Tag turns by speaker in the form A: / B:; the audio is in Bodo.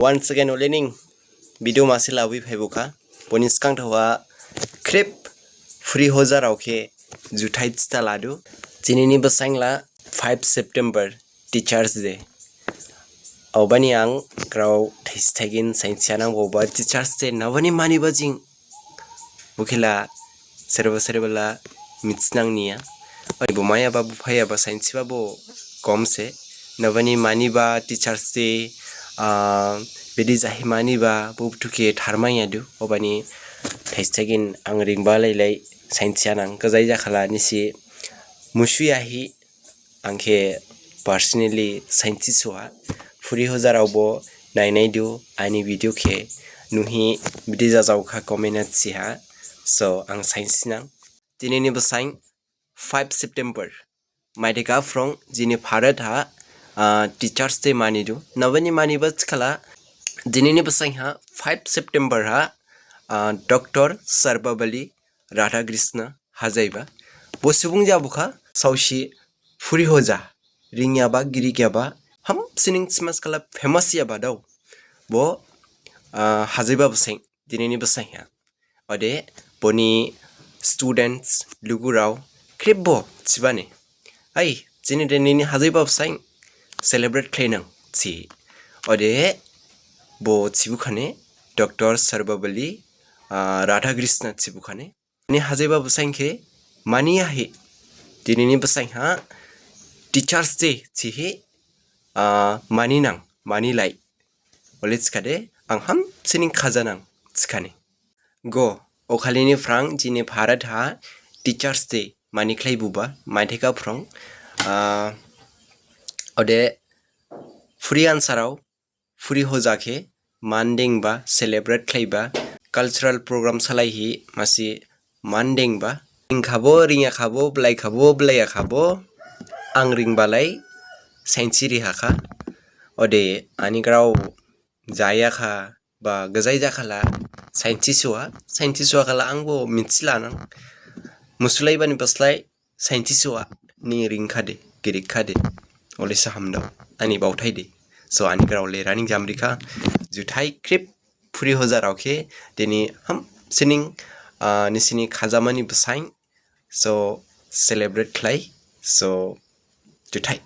A: Once again learning video masih lawi phaibuka ponis kang thawa krep free hoza rauke juthai chita ladu jinini basangla 5 September Teachers Day awbani ang kraw thaistagin sainsiana boba Teachers Day nawani mani bajing bukhila serba mitsnang niya oi bumaya babu phaya ba sainsi babo komse nawani mani ba Teachers Day bedi jahimani ba bubtuke tharmaya du obani thaistagin ang ringbalai lai sainsiana gajai jakhala nisi musuyahi angke personally saintiswa furi hozaraubo nainai du ani video ke nuhi bidi jajauka comment siha so ang sainsinang dinini basain 5 September maideka from jini bharat ha Teachers Day mani du nawani mani ba chkala dinini basain ha 5 September ha Dr. Sarvapalli Radhakrishna hajaiba bo subung jabuka sausi furi hoja ringya ba girigya ba ham sining smas kala famous ya ba daw bo hajaiba basain dinini basain ha ode boni students lugurau kribbo chibane ai jini denini hajaiba basain celebrate khainang chi ode bo chibukhane Dr. Sarvapalli Radhakrishna chibukhane ni hajaiba basain ke maniya he dinini basain ha Teachers Day chihi maninang manilai ole chkade ang ham sining khajanang chkane go okhalini frang jini bharat ha Teachers Day manikhlai buba maitheka frang ode free ansarau free hojake manding ba celebrate khlaiba cultural program salai hi masi manding ba khabo ringa khabo blai khabo blaya khabo ang ringbalai sainchiri hakha ode ani grau jaya kha ba gajai jakhala saintiswa khala angbo mitchila nang musulai bani baslai saintiswa ni ring khade girik khade ole sahamda ani bauthai de so ani grau le running jamrika juthai krip furi hoja rauke deni ham sining nisini khajamani basain so celebrate khlai so juthai